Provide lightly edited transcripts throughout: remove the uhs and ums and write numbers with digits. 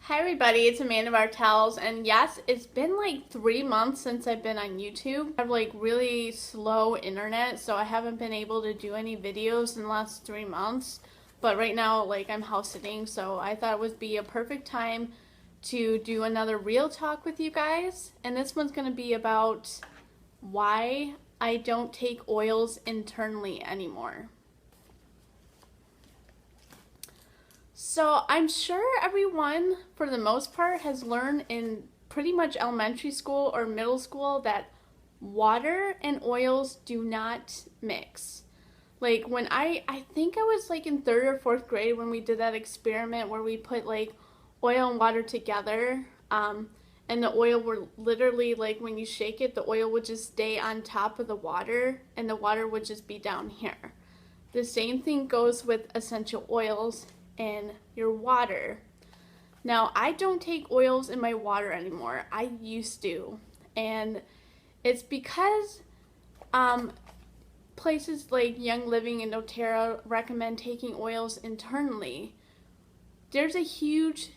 Hi everybody, it's Amanda Bartels, and yes, it's been like 3 months since I've been on YouTube. I have like really slow internet, so I haven't been able to do any videos in the last 3 months. But right now, like I'm house sitting, so I thought it would be a perfect time to do another real talk with you guys. And this one's going to be about why I don't take oils internally anymore. So I'm sure everyone, for the most part, has learned in pretty much elementary school or middle school that water and oils do not mix. Like when I think I was like in 3rd or 4th grade when we did that experiment where we put like oil and water together, and the oil were literally like when you shake it, the oil would just stay on top of the water and the water would just be down here. The same thing goes with essential oils in your water. Now, I don't take oils in my water anymore. I used to. And it's because places like Young Living and doTERRA recommend taking oils internally. There's a huge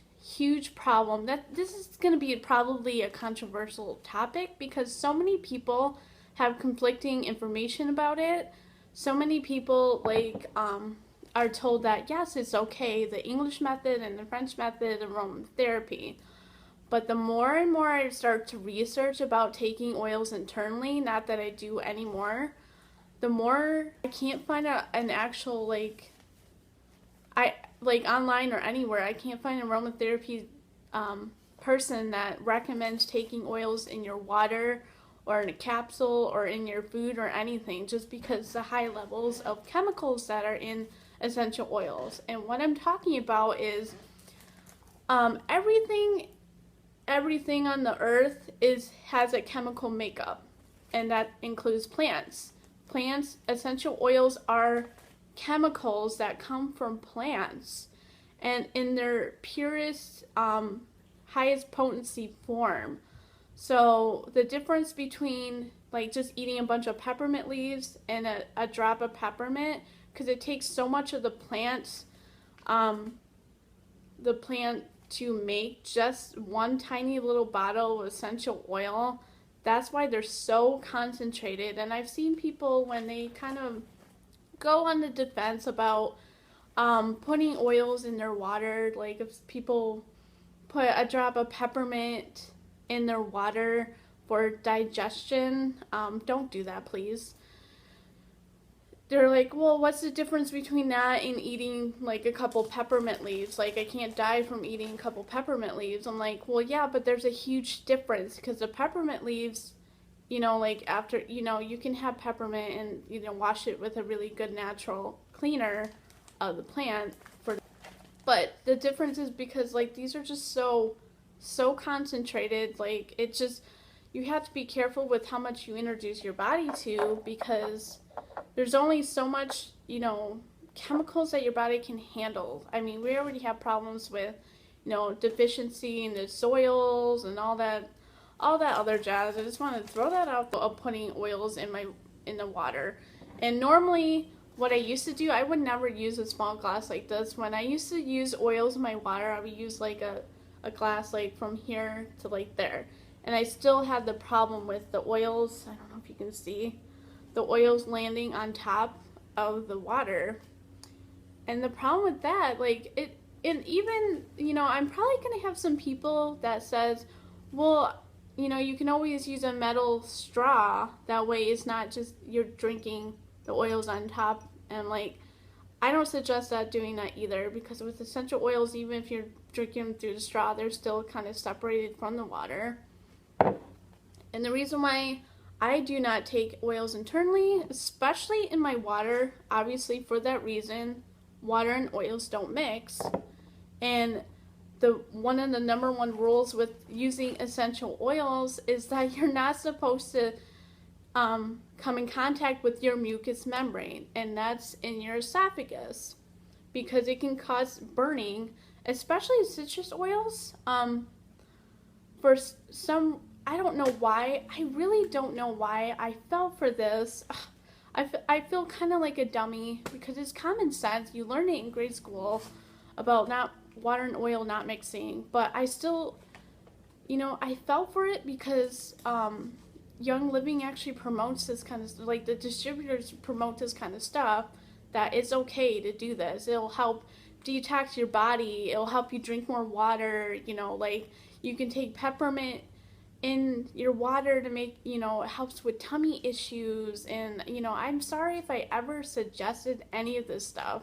problem. That this is going to be probably a controversial topic because so many people have conflicting information about it. So many people are told that yes, it's okay, the English method and the French method and aromatherapy. But the more and more I start to research about taking oils internally, not that I do anymore, the more I can't find an actual online or anywhere, I can't find an aromatherapy person that recommends taking oils in your water or in a capsule or in your food or anything, just because the high levels of chemicals that are in essential oils. And what I'm talking about is everything on the earth has a chemical makeup, and that includes plants. Essential oils are chemicals that come from plants, and in their purest, highest potency form. So the difference between like just eating a bunch of peppermint leaves and a drop of peppermint, because it takes so much of the plant to make just one tiny little bottle of essential oil. That's why they're so concentrated. And I've seen people when they kind of go on the defense about putting oils in their water, like if people put a drop of peppermint in their water for digestion, don't do that, please. They're like, well, what's the difference between that and eating like a couple peppermint leaves? Like, I can't die from eating a couple peppermint leaves. I'm like, well, yeah, but there's a huge difference, because the peppermint leaves, like after, you can have peppermint and, wash it with a really good natural cleaner of the plant. But the difference is because like these are just so concentrated, like it just, you have to be careful with how much you introduce your body to, because there's only so much, chemicals that your body can handle. I mean, we already have problems with, deficiency in the soils and all that other jazz. I just want to throw that out of putting oils in the water. And normally, what I used to do, I would never use a small glass like this. When I used to use oils in my water, I would use like a glass like from here to like there. And I still had the problem with the oils, I don't know if you can see, the oils landing on top of the water. And the problem with that, and even, I'm probably going to have some people that says, well, you can always use a metal straw. That way it's not just you're drinking the oils on top. And I don't suggest doing that either, because with essential oils, even if you're drinking them through the straw, they're still kind of separated from the water. And the reason why I do not take oils internally, especially in my water, obviously for that reason, water and oils don't mix. And one of the number one rules with using essential oils is that you're not supposed to come in contact with your mucous membrane, and that's in your esophagus, because it can cause burning, especially citrus oils. For some, I don't know why, I really don't know why I fell for this. I feel kind of like a dummy, because it's common sense. You learn it in grade school about not water and oil not mixing, but I still, I fell for it because Young Living actually promotes this kind of, like, the distributors promote this kind of stuff, that it's okay to do this. It'll help detox your body. It'll help you drink more water. Like, you can take peppermint in your water to make, it helps with tummy issues. And, I'm sorry if I ever suggested any of this stuff.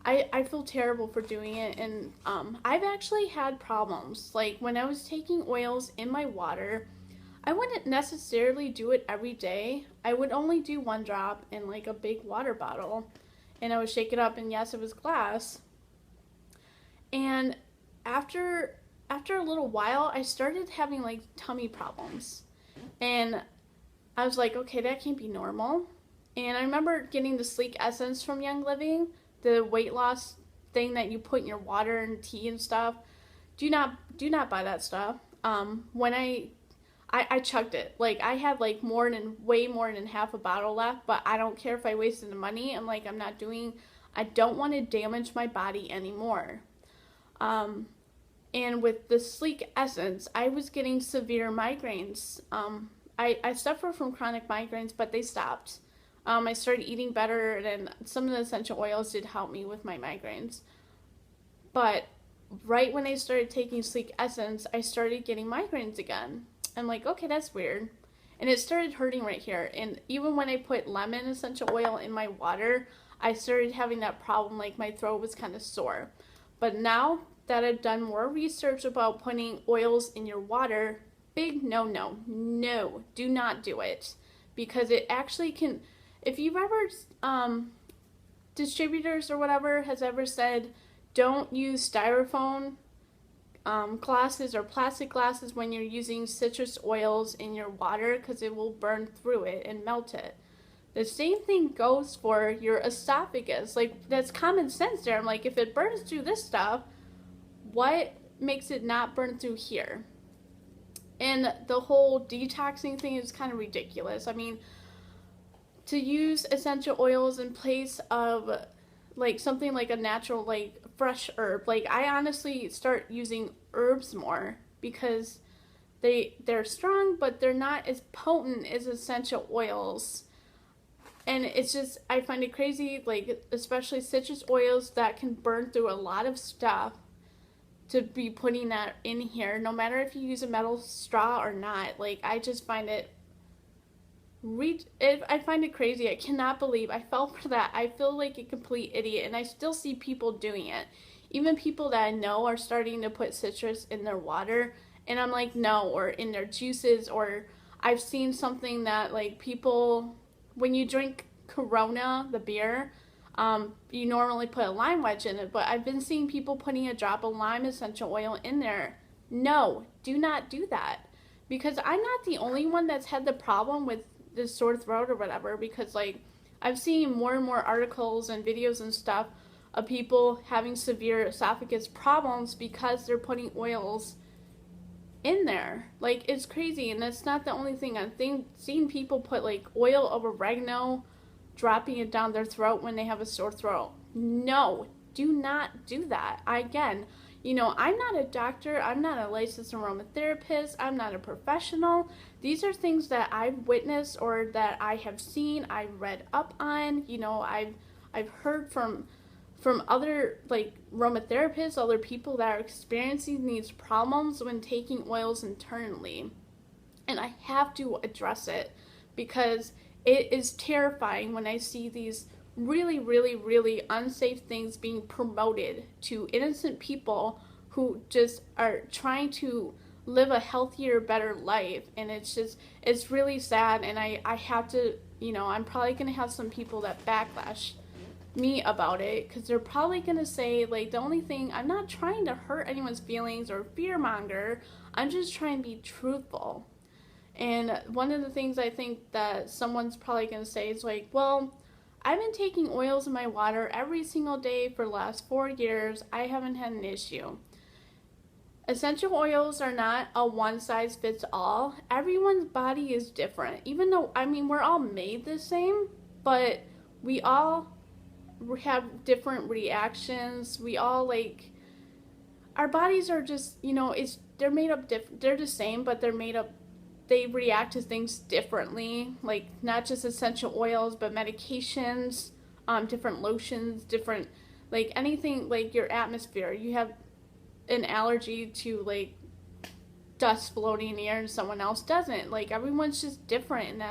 I feel terrible for doing it. And I've actually had problems. Like, when I was taking oils in my water, I wouldn't necessarily do it every day. I would only do 1 drop in, like, a big water bottle, and I would shake it up, and yes, it was glass. And after a little while, I started having, like, tummy problems, and I was like, okay, that can't be normal. And I remember getting the Sleek Essence from Young Living, the weight loss thing that you put in your water and tea and stuff. Do not buy that stuff. When I chugged it. Like, I had, like, way more than half a bottle left, but I don't care if I wasted the money. I'm like, I don't want to damage my body anymore. And with the Sleek Essence, I was getting severe migraines. I suffer from chronic migraines, but they stopped. I started eating better, and some of the essential oils did help me with my migraines. But right when I started taking Sleek Essence, I started getting migraines again. I'm like, okay, that's weird. And it started hurting right here. And even when I put lemon essential oil in my water, I started having that problem, like my throat was kind of sore. But now that I've done more research about putting oils in your water, big no, do not do it. Because it actually can, if you've ever, distributors or whatever has ever said, don't use styrofoam glasses or plastic glasses when you're using citrus oils in your water, because it will burn through it and melt it. The same thing goes for your esophagus. Like, that's common sense there. I'm like, if it burns through this stuff, what makes it not burn through here? And the whole detoxing thing is kind of ridiculous. I mean, to use essential oils in place of, like, something like a natural, like, fresh herb. Like, I honestly start using herbs more because they're strong, but they're not as potent as essential oils. And it's just, I find it crazy, like, especially citrus oils that can burn through a lot of stuff, to be putting that in here, no matter if you use a metal straw or not. Like, I just find I find it crazy. I cannot believe I fell for that. I feel like a complete idiot, and I still see people doing it. Even people that I know are starting to put citrus in their water, and I'm like, no, or in their juices. Or I've seen something that, like, people, when you drink Corona, the beer, you normally put a lime wedge in it, but I've been seeing people putting a drop of lime essential oil in there. No, do not do that, because I'm not the only one that's had the problem with the sore throat or whatever, because, like, I've seen more and more articles and videos and stuff of people having severe esophagus problems because they're putting oils in there. Like, it's crazy. And that's not the only thing. I've seen people put, like, oil of oregano, dropping it down their throat when they have a sore throat. No, do not do that. I'm not a doctor. I'm not a licensed aromatherapist. I'm not a professional. These are things that I've witnessed or that I have seen, I've read up on. I've heard from other, like, aromatherapists, other people that are experiencing these problems when taking oils internally. And I have to address it, because it is terrifying when I see these really, really, really unsafe things being promoted to innocent people who just are trying to live a healthier, better life. And it's really sad. And I have to, I'm probably going to have some people that backlash me about it, because they're probably going to say, like, the only thing, I'm not trying to hurt anyone's feelings or fearmonger. I'm just trying to be truthful. And one of the things I think that someone's probably going to say is, like, well, I've been taking oils in my water every single day for the last 4 years. I haven't had an issue. Essential oils are not a one-size-fits-all. Everyone's body is different. Even though, we're all made the same, but we all have different reactions. We all, like, our bodies are just, they're made up different. They're the same, but they're made up, they react to things differently, like not just essential oils, but medications, different lotions, different, like anything, like your atmosphere. You have an allergy to like dust floating in the air and someone else doesn't. Like everyone's just different in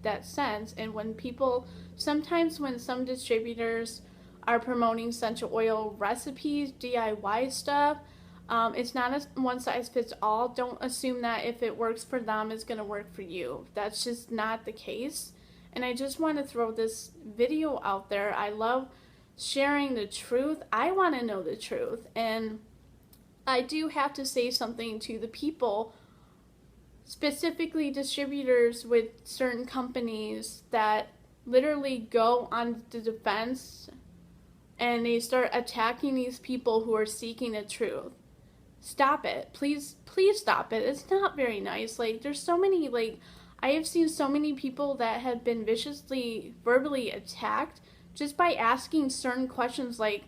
that sense. And when people, sometimes when some distributors are promoting essential oil recipes, DIY stuff, it's not a one size fits all. Don't assume that if it works for them, it's going to work for you. That's just not the case. And I just want to throw this video out there. I love sharing the truth. I want to know the truth. And I do have to say something to the people, specifically distributors with certain companies that literally go on the defense and they start attacking these people who are seeking the truth. Stop it. Please stop it. It's not very nice. Like, there's so many, like, I have seen so many people that have been viciously verbally attacked just by asking certain questions like,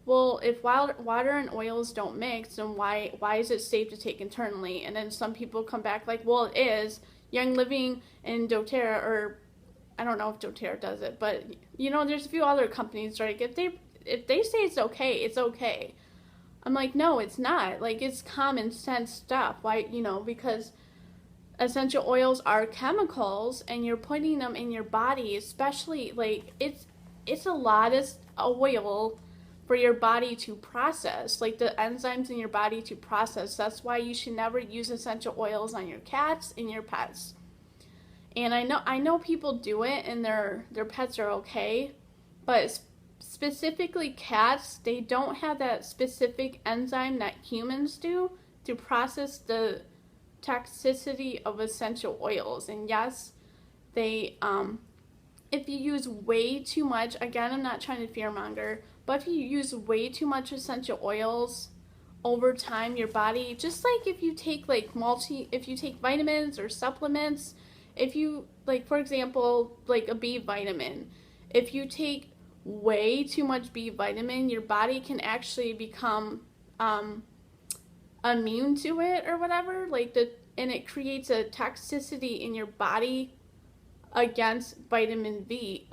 well, if water and oils don't mix, then why is it safe to take internally? And then some people come back like, well, it is. Young Living and doTERRA, or I don't know if doTERRA does it, but there's a few other companies, right? If they say it's okay, it's okay. I'm like, no, it's not. Like, it's common sense stuff. Why? Because essential oils are chemicals, and you're putting them in your body, especially like it's a lot of oil for your body to process, like the enzymes in your body to process. That's why you should never use essential oils on your cats and your pets. And I know people do it and their pets are okay, but specifically cats, they don't have that specific enzyme that humans do to process the toxicity of essential oils. And yes, they if you use way too much, again, I'm not trying to fearmonger, but if you use way too much essential oils over time, your body, just like if you take if you take vitamins or supplements, if you, like, for example, like a B vitamin, if you take way too much B vitamin, your body can actually become immune to it or whatever, and it creates a toxicity in your body against vitamin B.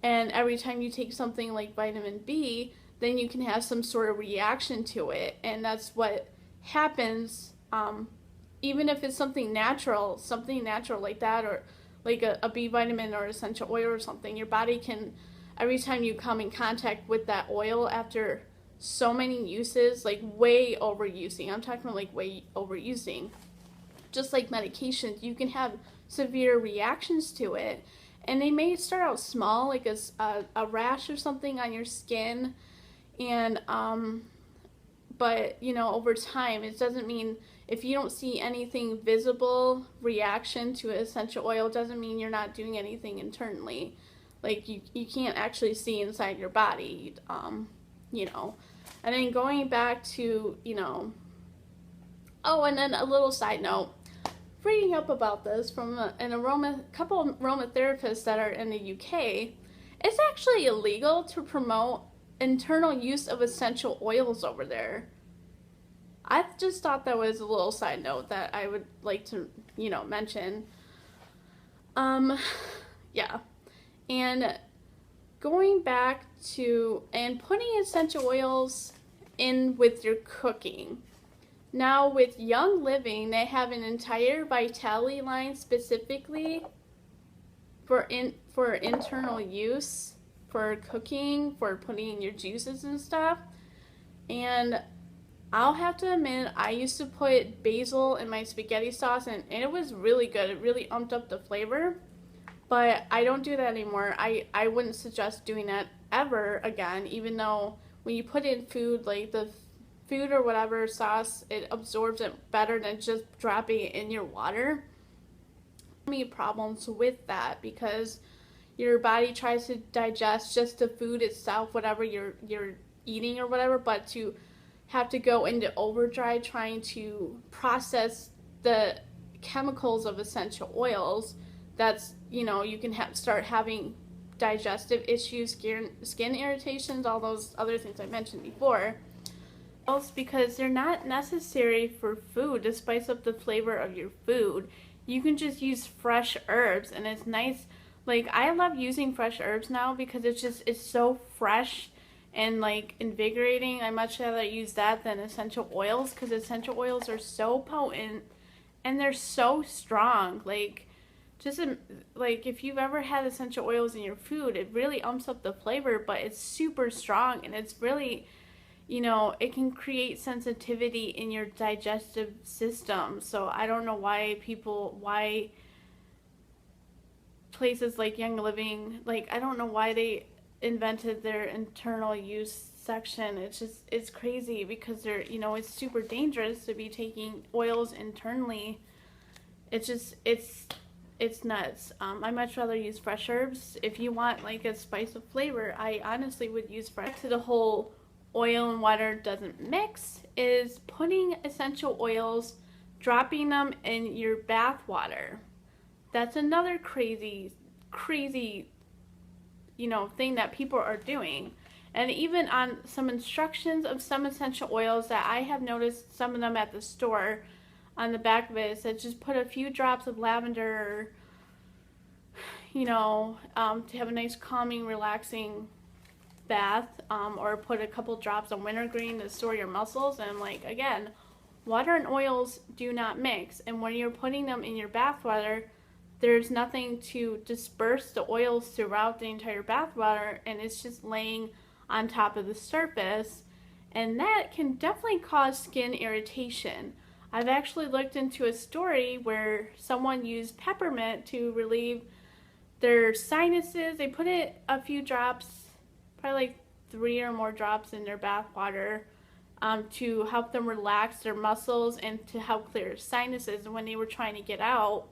And every time you take something like vitamin B, then you can have some sort of reaction to it, and that's what happens. Even if it's something natural like that, or like a B vitamin or essential oil or something, your body can, every time you come in contact with that oil after so many uses, like way overusing, I'm talking about like way overusing, just like medications, you can have severe reactions to it. And they may start out small, like a rash or something on your skin, and but over time, it doesn't mean, if you don't see anything visible reaction to essential oil, doesn't mean you're not doing anything internally. Like you can't actually see inside your body, And then going back to, oh, and then a little side note, reading up about this from couple of aromatherapists that are in the UK, it's actually illegal to promote internal use of essential oils over there. I just thought that was a little side note that I would like to, mention. Yeah. And going back to, and putting essential oils in with your cooking. Now with Young Living, they have an entire Vitality line specifically for internal use, for cooking, for putting in your juices and stuff. And I'll have to admit, I used to put basil in my spaghetti sauce, and it was really good. It really umped up the flavor. But I don't do that anymore. I wouldn't suggest doing that ever again, even though when you put in food, like the food or whatever sauce, it absorbs it better than just dropping it in your water. Many problems with that because your body tries to digest just the food itself, whatever you're eating or whatever, but to have to go into overdrive trying to process the chemicals of essential oils, that's, you can start having digestive issues, skin irritations, all those other things I mentioned before. Else, because they're not necessary for food to spice up the flavor of your food. You can just use fresh herbs, and it's nice. Like, I love using fresh herbs now because it's so fresh and like invigorating. I much rather use that than essential oils, because essential oils are so potent and they're so strong. Like, just like if you've ever had essential oils in your food, it really umps up the flavor, but it's super strong, and it's really, it can create sensitivity in your digestive system. So I don't know why places like Young Living, like, I don't know why they invented their internal use section. It's crazy, because it's super dangerous to be taking oils internally. It's nuts. I much rather use fresh herbs. If you want like a spice of flavor, I honestly would use fresh. To the whole oil and water doesn't mix is putting essential oils, dropping them in your bath water. That's another crazy thing that people are doing. And even on some instructions of some essential oils that I have noticed, some of them at the store, on the back of it says just put a few drops of lavender, to have a nice calming, relaxing bath, or put a couple drops of wintergreen to store your muscles. And I'm like, again, water and oils do not mix, and when you're putting them in your bath water, there's nothing to disperse the oils throughout the entire bath water, and it's just laying on top of the surface, and that can definitely cause skin irritation. I've actually looked into a story where someone used peppermint to relieve their sinuses. They put it a few drops, probably like 3 or more drops in their bath water, to help them relax their muscles and to help clear sinuses. And when they were trying to get out,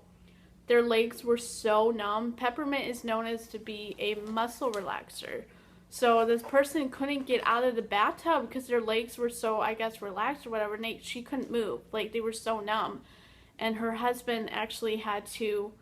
their legs were so numb. Peppermint is known as to be a muscle relaxer. So this person couldn't get out of the bathtub because their legs were so, I guess, relaxed or whatever. And she couldn't move. Like, they were so numb. And her husband actually had to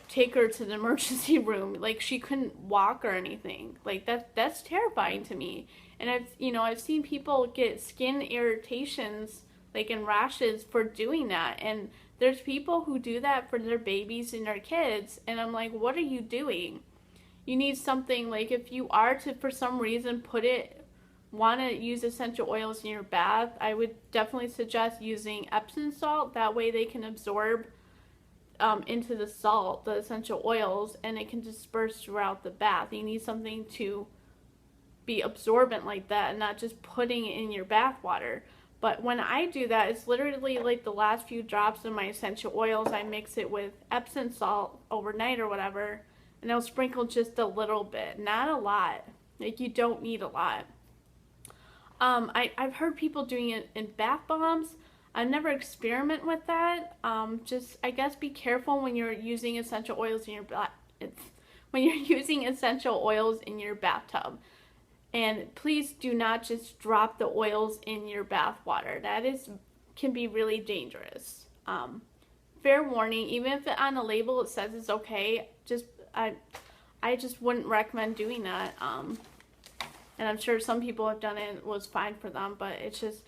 take her to the emergency room. Like, she couldn't walk or anything. Like, that's terrifying to me. And I've seen people get skin irritations, like, and rashes for doing that. And there's people who do that for their babies and their kids. And I'm like, what are you doing? You need something, like, if you are to, for some reason, want to use essential oils in your bath, I would definitely suggest using Epsom salt. That way they can absorb into the salt, the essential oils, and it can disperse throughout the bath. You need something to be absorbent like that, and not just putting it in your bath water. But when I do that, it's literally like the last few drops of my essential oils. I mix it with Epsom salt overnight or whatever, and I'll sprinkle just a little bit, not a lot. Like, you don't need a lot. I've heard people doing it in bath bombs. I've never experimented with that. Just, I guess, be careful when you're using essential oils in your bathtub. And please do not just drop the oils in your bath water. That can be really dangerous. Fair warning, even if on the label it says it's okay, I just wouldn't recommend doing that. And I'm sure some people have done it, it was fine for them, but it's just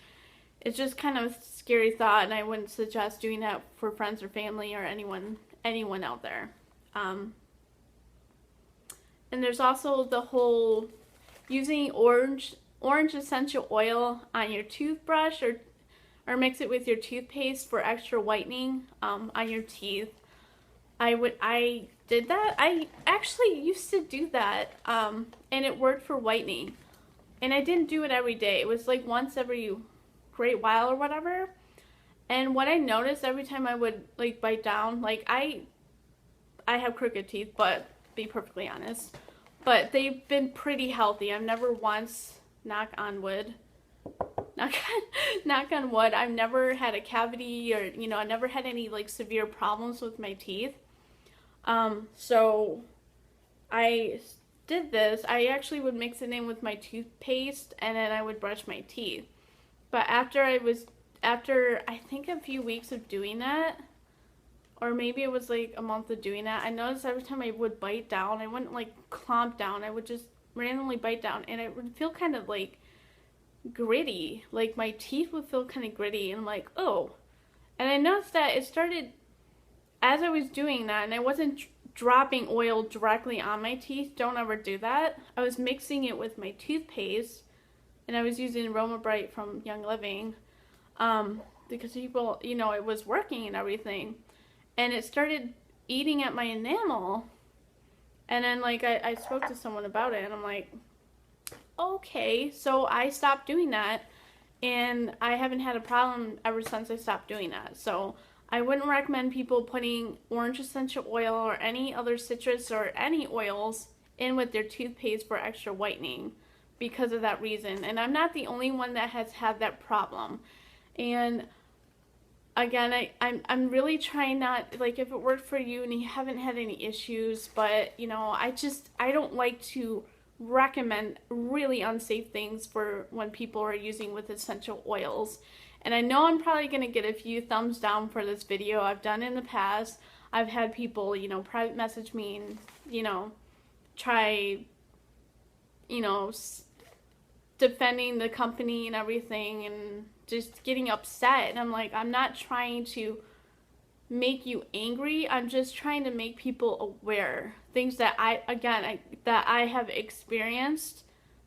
kind of a scary thought, and I wouldn't suggest doing that for friends or family or anyone out there. And there's also the whole using orange essential oil on your toothbrush, or mix it with your toothpaste for extra whitening on your teeth. I did that. I actually used to do that, and it worked for whitening. And I didn't do it every day. It was like once every great while or whatever. And what I noticed every time I would like bite down, like I have crooked teeth, but be perfectly honest, but they've been pretty healthy. I've never once, knock on wood, knock on wood, I've never had a cavity, or I never had any like severe problems with my teeth. So I did this. I actually would mix it in with my toothpaste, and then I would brush my teeth. But after I think a few weeks of doing that, or maybe it was like a month of doing that, I noticed every time I would bite down, I wouldn't like clomp down, I would just randomly bite down, and it would feel kind of like gritty, like my teeth would feel kind of gritty, and I'm like, oh. And I noticed that it started as I was doing that, and I wasn't dropping oil directly on my teeth. Don't ever do that. I was mixing it with my toothpaste, and I was using Aroma Bright from Young Living, because people, you know, it was working and everything. And it started eating at my enamel, and then like I spoke to someone about it, and I'm like, okay, so I stopped doing that, and I haven't had a problem ever since I stopped doing that. So I wouldn't recommend people putting orange essential oil or any other citrus or any oils in with their toothpaste for extra whitening because of that reason. And I'm not the only one that has had that problem. And again, I'm really trying not, like, if it worked for you and you haven't had any issues, but, you know, I don't like to recommend really unsafe things for when people are using with essential oils. And I know I'm probably going to get a few thumbs down for this video. I've done it in the past. I've had people, you know, private message me and, you know, try, you know, defending the company and everything and just getting upset. And I'm like, I'm not trying to make you angry. I'm just trying to make people aware. Things that I have experienced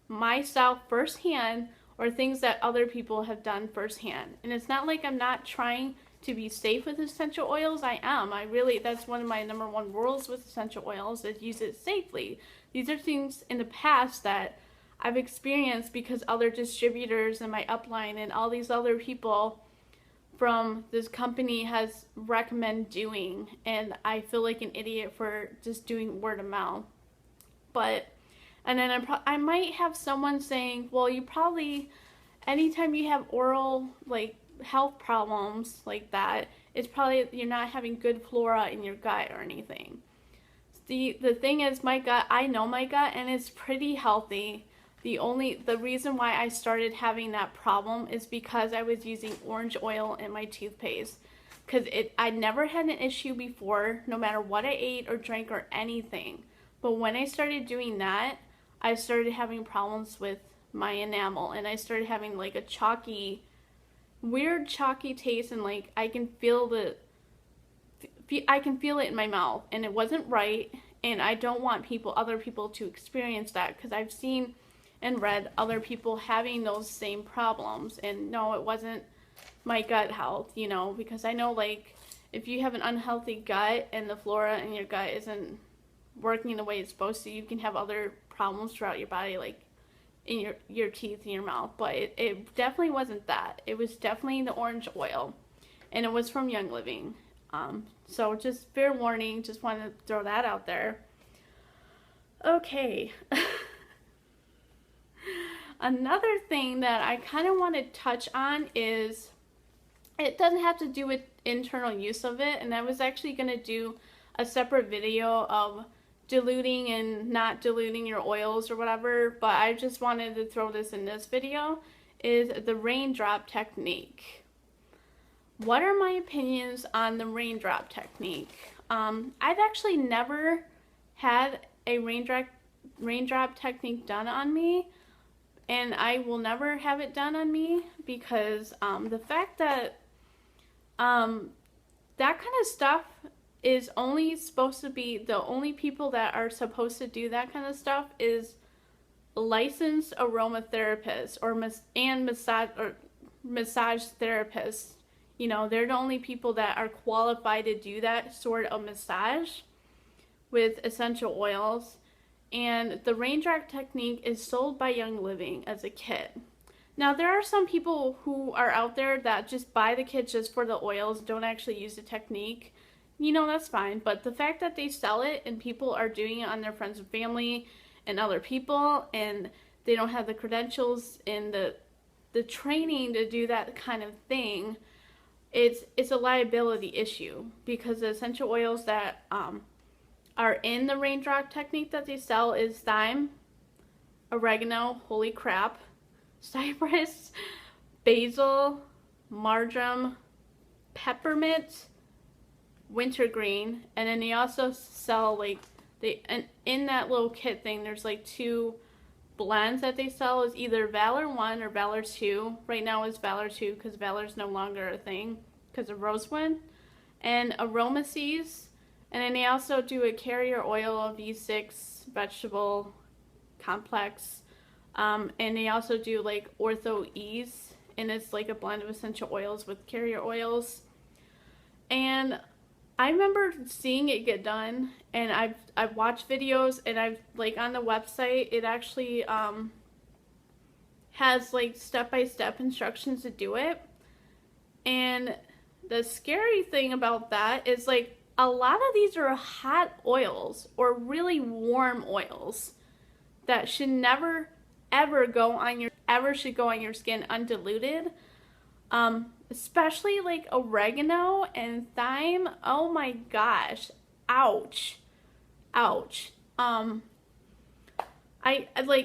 myself firsthand, or things that other people have done firsthand. And it's not like I'm not trying to be safe with essential oils. I am. That's one of my number one rules with essential oils, is use it safely. These are things in the past that I've experienced because other distributors and my upline and all these other people from this company has recommend doing, and I feel like an idiot for just doing word of mouth. But, and then I might have someone saying, well, you probably, anytime you have oral, like, health problems like that, it's probably you're not having good flora in your gut or anything. The thing is, my gut, I know my gut, and it's pretty healthy. The reason why I started having that problem is because I was using orange oil in my toothpaste. Because I never had an issue before, no matter what I ate or drank or anything. But when I started doing that, I started having problems with my enamel, and I started having like a weird chalky taste, and like I can feel it in my mouth, and it wasn't right. And I don't want other people to experience that, because I've seen and read other people having those same problems. And no, it wasn't my gut health, you know, because I know, like, if you have an unhealthy gut and the flora in your gut isn't working the way it's supposed to, you can have other problems throughout your body, like in your teeth and your mouth. But it definitely wasn't that. It was definitely the orange oil, and it was from Young Living. So just fair warning, just wanted to throw that out there. Okay. Another thing that I kind of want to touch on is, it doesn't have to do with internal use of it, and I was actually going to do a separate video of diluting and not diluting your oils or whatever, but I just wanted to throw this in this video, is the Raindrop Technique. What are my opinions on the Raindrop Technique? I've actually never had a raindrop technique done on me, and I will never have it done on me, because the fact that that kind of stuff is only supposed to be, the only people that are supposed to do that kind of stuff is licensed aromatherapists and massage therapists. You know, they're the only people that are qualified to do that sort of massage with essential oils. And the Raindrop Technique is sold by Young Living as a kit. Now, there are some people who are out there that just buy the kit just for the oils, don't actually use the technique. You know, that's fine. But the fact that they sell it and people are doing it on their friends and family and other people, and they don't have the credentials and the training to do that kind of thing, it's a liability issue, because the essential oils that are in the Raindrop Technique that they sell is thyme, oregano, holy crap, cypress, basil, marjoram, peppermint, wintergreen, and then they also sell like and in that little kit thing there's like 2 blends that they sell. Is either Valor 1 or Valor 2. Right now it's Valor 2 because Valor's no longer a thing because of rosewood. And Aroma Seeds, and then they also do a carrier oil V6 vegetable complex, and they also do like Ortho Ease, and it's like a blend of essential oils with carrier oils. And I remember seeing it get done, and I've watched videos, and I've like on the website it actually has like step-by-step instructions to do it. And the scary thing about that is like a lot of these are hot oils or really warm oils that should never ever go on your skin undiluted. Especially like oregano and thyme. Oh my gosh. Ouch. Ouch. I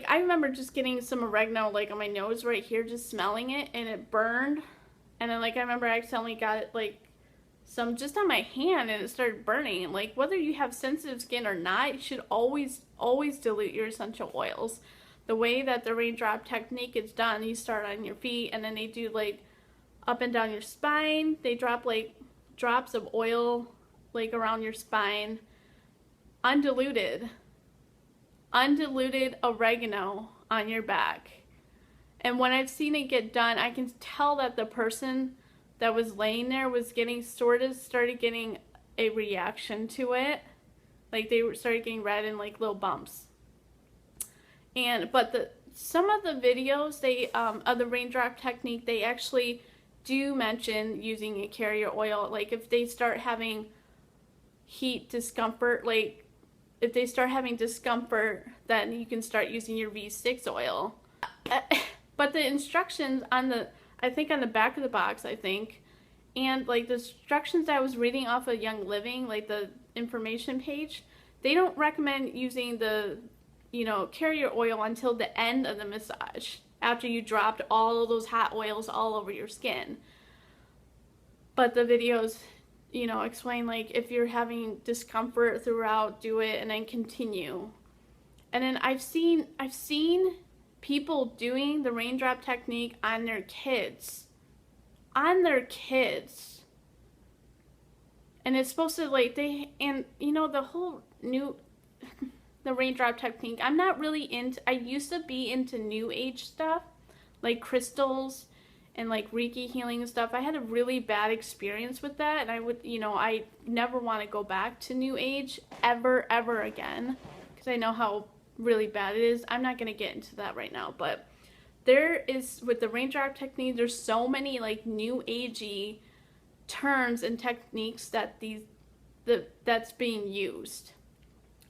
remember just getting some oregano like on my nose right here, just smelling it, and it burned. And then like I remember I accidentally got it like some just on my hand, and it started burning. Like whether you have sensitive skin or not, you should always dilute your essential oils. The way that the Raindrop Technique is done, you start on your feet, and then they do like up and down your spine. They drop like drops of oil like around your spine. Undiluted oregano on your back. And when I've seen it get done, I can tell that the person that was laying there was getting started getting a reaction to it. Like they started getting red and like little bumps. But some of the videos of the Raindrop Technique, they actually do mention using a carrier oil. Like if they start having heat discomfort, like if they start having discomfort, then you can start using your V6 oil. But the instructions I think on the back of the box, and like the instructions I was reading off of Young Living, like the information page, they don't recommend using the carrier oil until the end of the massage, after you dropped all of those hot oils all over your skin. But the videos, explain like if you're having discomfort throughout, do it and then continue. And then I've seen people doing the Raindrop Technique on their kids. And it's supposed to like the whole new the Raindrop Technique. I'm not really I used to be into new age stuff, like crystals and like Reiki healing and stuff. I had a really bad experience with that, and I never want to go back to new age ever again, because I know how really bad it is. I'm not going to get into that right now, but there is, with the Raindrop Technique, there's so many like new agey terms and techniques that's being used.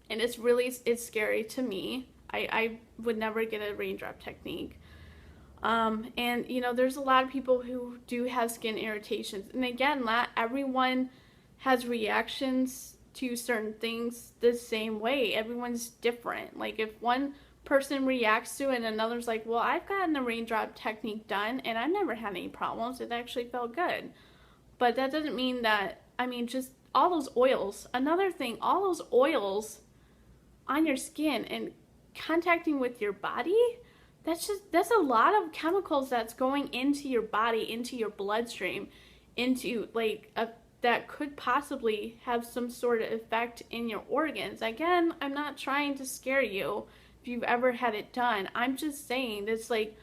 And it's scary to me. I would never get a Raindrop Technique. And there's a lot of people who do have skin irritations. And again, not everyone has reactions to certain things the same way. Everyone's different. Like if one person reacts to it and another's like, well, I've gotten the Raindrop Technique done and I've never had any problems. It actually felt good. But that doesn't mean that, just all those oils. Another thing, all those oils on your skin and contacting with your body, that's a lot of chemicals that's going into your body, into your bloodstream, into like that could possibly have some sort of effect in your organs. Again, I'm not trying to scare you if you've ever had it done. I'm just saying it's like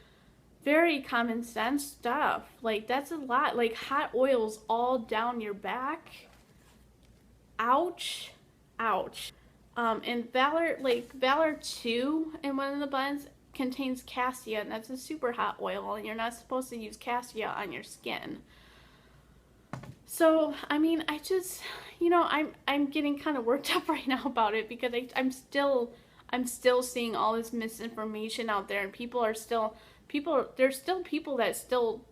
very common sense stuff. Like that's a lot. Like hot oils all down your back. Ouch. And Valor 2 in one of the blends contains cassia, and that's a super hot oil, and you're not supposed to use cassia on your skin. So, I just, I'm getting kind of worked up right now about it, because I'm still seeing all this misinformation out there, and there's still people that still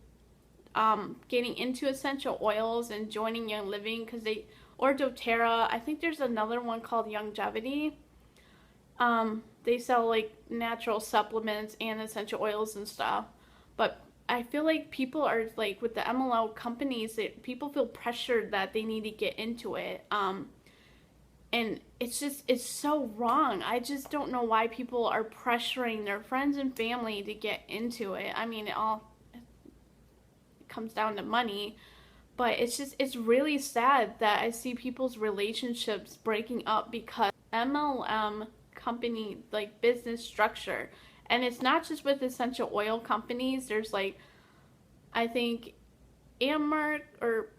getting into essential oils and joining Young Living because or doTERRA. I think there's another one called Longevity. They sell like natural supplements and essential oils and stuff. But I feel like people are like with the MLM companies, people feel pressured that they need to get into it. And it's so wrong. I just don't know why people are pressuring their friends and family to get into it. I mean, it comes down to money, but it's really sad that I see people's relationships breaking up because MLM company like business structure. And it's not just with essential oil companies. There's like, I think Amark or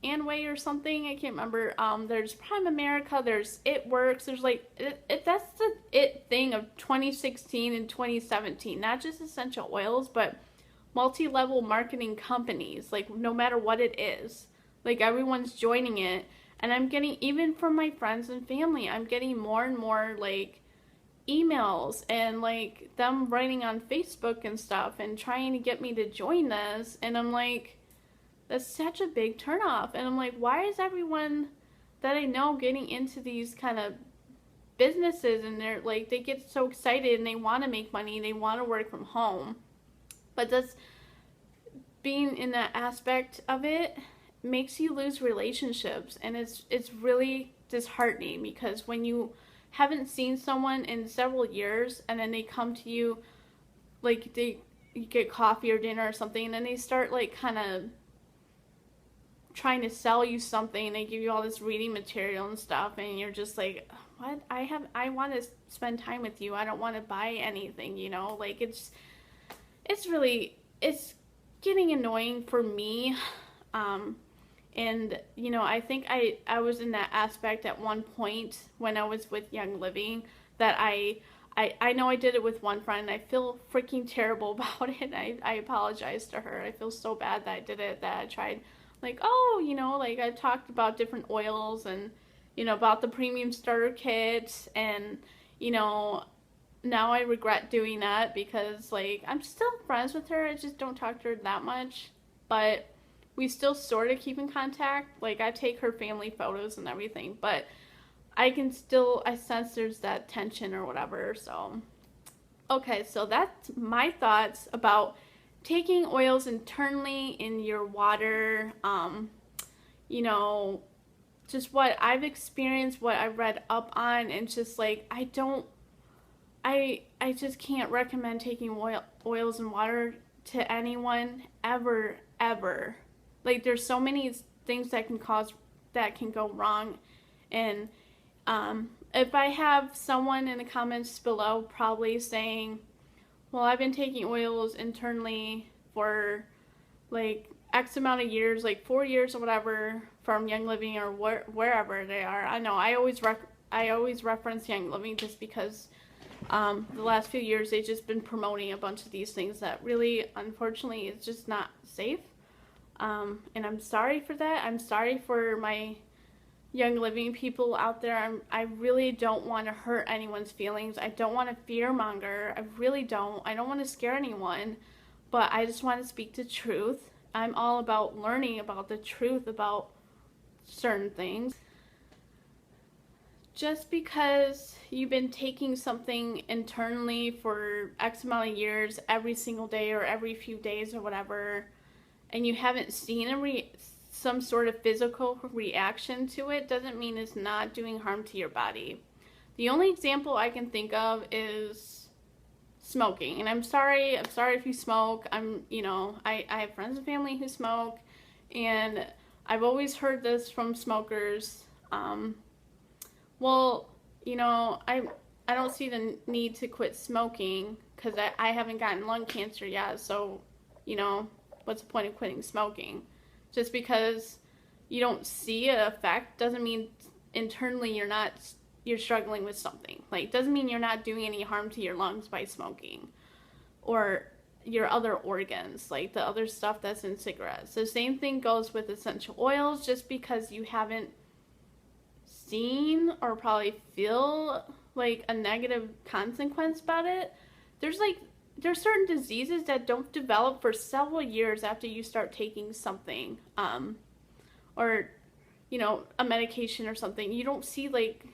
Anway or something. I can't remember. There's Prime America. There's It Works. There's like that's the it thing of 2016 and 2017. Not just essential oils, but multi-level marketing companies. Like no matter what it is, like everyone's joining it. And I'm getting, even from my friends and family, I'm getting more and more like emails and like them writing on Facebook and stuff and trying to get me to join this. And I'm like, that's such a big turnoff. And I'm like, why is everyone that I know getting into these kind of businesses, and they're like, they get so excited and they want to make money, they want to work from home. But that's, being in that aspect of it makes you lose relationships, and it's really disheartening, because when you haven't seen someone in several years and then they come to you, like you get coffee or dinner or something, and then they start like kind of trying to sell you something. They give you all this reading material and stuff, and you're just like, what? I want to spend time with you. I don't want to buy anything, you know? Like it's really, it's getting annoying for me. And you know, I think I was in that aspect at one point when I was with Young Living, that I know I did it with one friend. I feel freaking terrible about it. I apologize to her. I feel so bad that I did it, that I tried, like, oh, you know, like I talked about different oils and, you know, about the premium starter kit, and, you know, now I regret doing that, because like I'm still friends with her. I just don't talk to her that much, but we still sort of keep in contact. Like I take her family photos and everything, but I sense there's that tension or whatever. So, okay, so that's my thoughts about taking oils internally in your water. You know, just what I've experienced, what I've read up on, and just like, I just can't recommend taking oils and water to anyone ever. Like there's so many things that can go wrong. And if I have someone in the comments below probably saying, well, I've been taking oils internally for like X amount of years, like 4 years or whatever, from Young Living or wherever they are. I know I always reference Young Living just because the last few years they've just been promoting a bunch of these things that really, unfortunately, is just not safe. And I'm sorry for that. I'm sorry for my Young Living people out there. I really don't want to hurt anyone's feelings. I don't want to fearmonger. I really don't. I don't want to scare anyone, but I just want to speak the truth. I'm all about learning about the truth about certain things. Just because you've been taking something internally for X amount of years, every single day or every few days or whatever, and you haven't seen some sort of physical reaction to it, doesn't mean it's not doing harm to your body. The only example I can think of is smoking. And I'm sorry if you smoke. You know, I have friends and family who smoke, and I've always heard this from smokers. Well, you know, I don't see the need to quit smoking because I haven't gotten lung cancer yet, so, you know, what's the point of quitting smoking? Just because you don't see an effect doesn't mean internally you're struggling with something. Like, doesn't mean you're not doing any harm to your lungs by smoking, or your other organs, like the other stuff that's in cigarettes. The same thing goes with essential oils. Just because you haven't seen or probably feel like a negative consequence about it, there's certain diseases that don't develop for several years after you start taking something, or, you know, a medication or something. You don't see like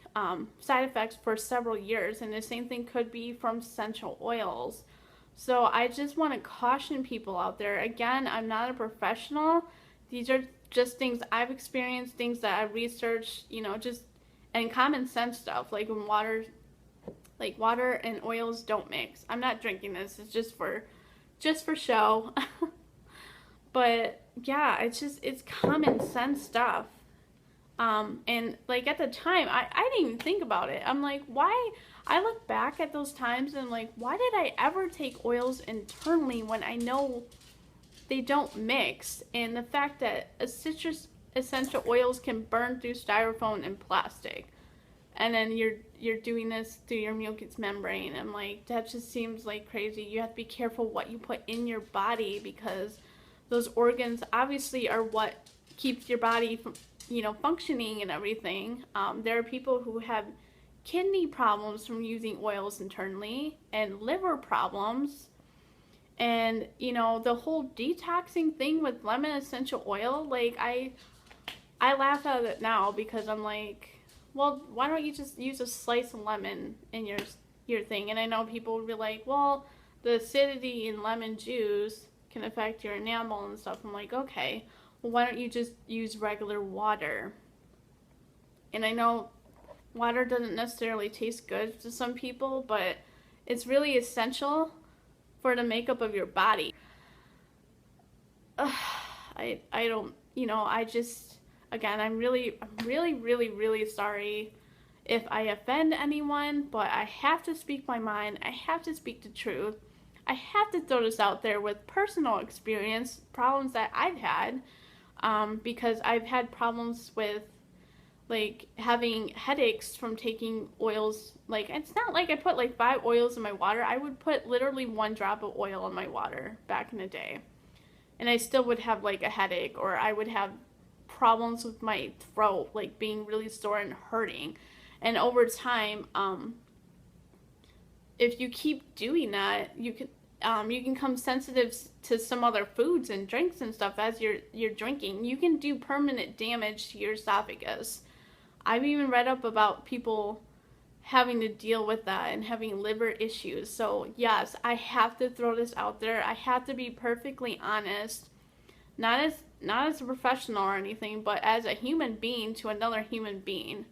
side effects for several years, and the same thing could be from essential oils. So I just want to caution people out there. Again, I'm not a professional. These are just things I've experienced, things that I've researched, just and common sense stuff like water and oils don't mix. I'm not drinking this. It's just for show. But yeah, it's common sense stuff. And like at the time, I didn't even think about it. I'm like, why? I look back at those times and like, why did I ever take oils internally when I know they don't mix? And the fact that a citrus essential oils can burn through styrofoam and plastic, and then you're doing this through your mucous membrane. I'm like, that just seems like crazy. You have to be careful what you put in your body, because those organs obviously are what keeps your body from, functioning and everything. There are people who have kidney problems from using oils internally, and liver problems, and the whole detoxing thing with lemon essential oil. Like I laugh at it now because I'm like, well, why don't you just use a slice of lemon in your thing? And I know people will be like, well, the acidity in lemon juice can affect your enamel and stuff. I'm like, okay, well, why don't you just use regular water? And I know water doesn't necessarily taste good to some people, but it's really essential for the makeup of your body. I don't, I just, again, I'm really, really sorry if I offend anyone, but I have to speak my mind. I have to speak the truth. I have to throw this out there with personal experience, problems that I've had, because I've had problems with like having headaches from taking oils. Like, it's not like I put like 5 oils in my water. I would put literally 1 drop of oil in my water back in the day, and I still would have like a headache, or I would have problems with my throat, like being really sore and hurting. And over time, if you keep doing that, you can become sensitive to some other foods and drinks and stuff as you're drinking. You can do permanent damage to your esophagus. I've even read up about people having to deal with that and having liver issues. So yes, I have to throw this out there. I have to be perfectly honest, not as a professional or anything, but as a human being to another human being.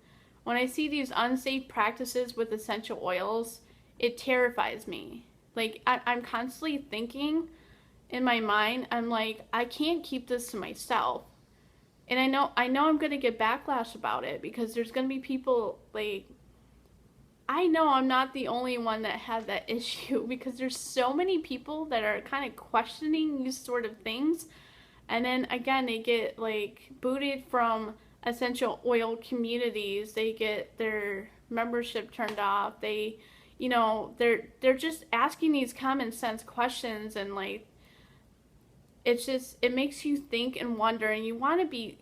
When I see these unsafe practices with essential oils, it terrifies me. Like, I'm constantly thinking in my mind, I'm like, I can't keep this to myself. And I know I'm going to get backlash about it, because there's going to be people like, I know I'm not the only one that had that issue, because there's so many people that are kind of questioning these sort of things. And then again, they get like booted from essential oil communities. They get their membership turned off. They're just asking these common sense questions, and like, it makes you think and wonder, and you want to be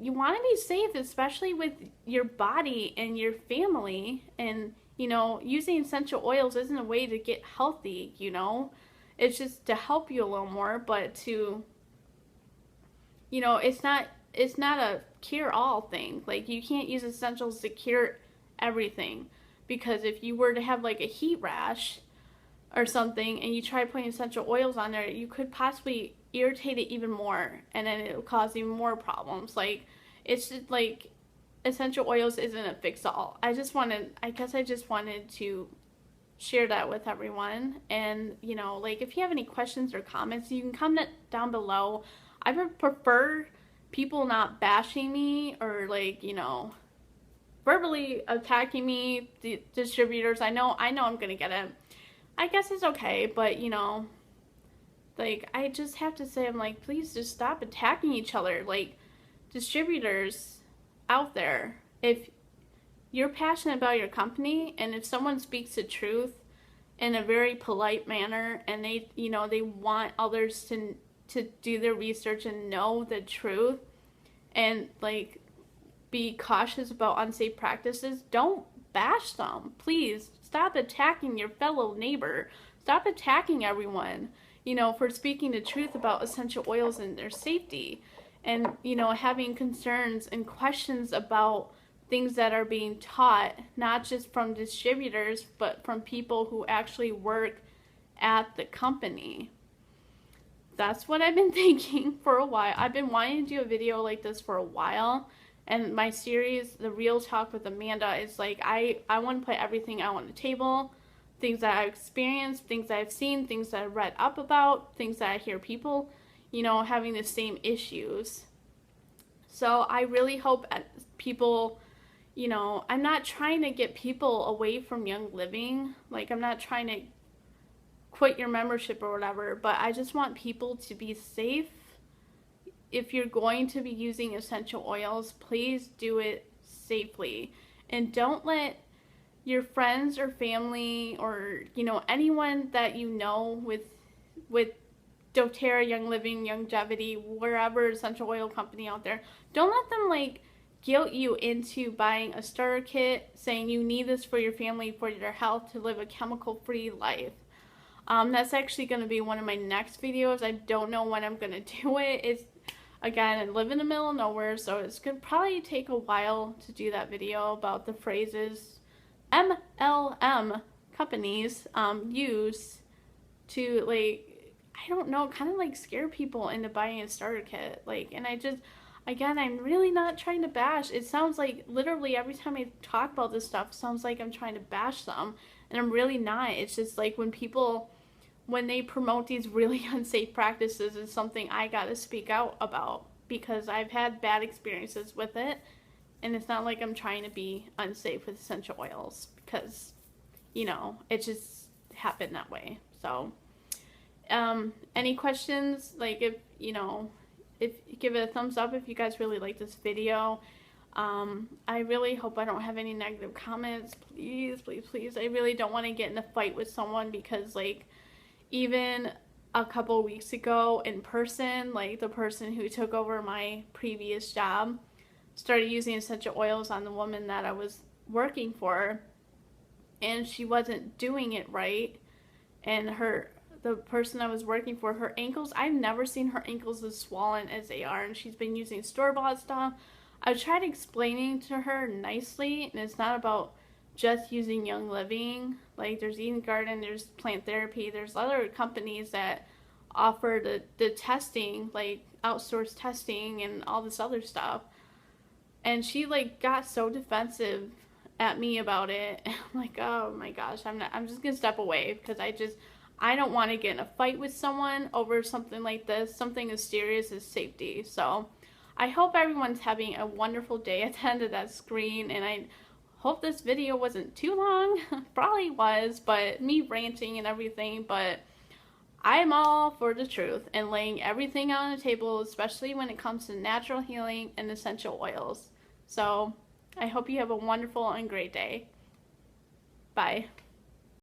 safe, especially with your body and your family. And using essential oils isn't a way to get healthy. It's just to help you a little more, but to, it's not a cure all thing. Like, you can't use essentials to cure everything, because if you were to have like a heat rash or something and you try putting essential oils on there, you could possibly irritate it even more, and then it'll cause even more problems. Like, it's just like, essential oils isn't a fix-all. I guess I just wanted to share that with everyone. And like, if you have any questions or comments, you can comment down below. I would prefer people not bashing me or like, verbally attacking me, the distributors. I know I'm gonna get it. I guess it's okay, but like, I just have to say, I'm like, please just stop attacking each other. Like, distributors out there, if you're passionate about your company, and if someone speaks the truth in a very polite manner, and they want others to do their research and know the truth, and like, be cautious about unsafe practices, don't bash them. Please stop attacking your fellow neighbor. Stop attacking everyone, for speaking the truth about essential oils and their safety, and having concerns and questions about things that are being taught, not just from distributors, but from people who actually work at the company. That's what I've been thinking for a while. I've been wanting to do a video like this for a while. And my series, The Real Talk with Amanda, is like I want to put everything out on the table. Things that I've experienced, things that I've seen, things that I've read up about, things that I hear people, having the same issues. So I really hope people, I'm not trying to get people away from Young Living. Like, I'm not trying to quit your membership or whatever, but I just want people to be safe. If you're going to be using essential oils, please do it safely. And don't let your friends or family or, anyone that with doTERRA, Young Living, Longevity, wherever essential oil company out there, don't let them guilt you into buying a starter kit saying you need this for your family, for your health, to live a chemical-free life. That's actually going to be one of my next videos. I don't know when I'm going to do it. It's, again, I live in the middle of nowhere, so it's going to probably take a while to do that video about the phrases MLM companies use to, I don't know, kind of scare people into buying a starter kit. And again, I'm really not trying to bash. It sounds like literally every time I talk about this stuff, it sounds like I'm trying to bash them. And I'm really not. It's just when they promote these really unsafe practices, it's something I gotta speak out about because I've had bad experiences with it. And it's not like I'm trying to be unsafe with essential oils because, it just happened that way. So, any questions? Give it a thumbs up if you guys really like this video. I really hope I don't have any negative comments. Please, please, please. I really don't want to get in a fight with someone because, even a couple weeks ago in person, the person who took over my previous job started using essential oils on the woman that I was working for, and she wasn't doing it right. And the person I was working for, her ankles, I've never seen her ankles as swollen as they are, and she's been using store-bought stuff. I tried explaining to her nicely, and it's not about just using Young Living. There's Eden Garden, there's Plant Therapy, there's other companies that offer the testing, outsourced testing and all this other stuff. And she got so defensive at me about it. And I'm like, oh my gosh, I'm just gonna step away because I don't want to get in a fight with someone over something like this, something as serious as safety. So I hope everyone's having a wonderful day at the end of that screen, and I hope this video wasn't too long. Probably was, but me ranting and everything, but I'm all for the truth and laying everything out on the table, especially when it comes to natural healing and essential oils. So I hope you have a wonderful and great day. Bye.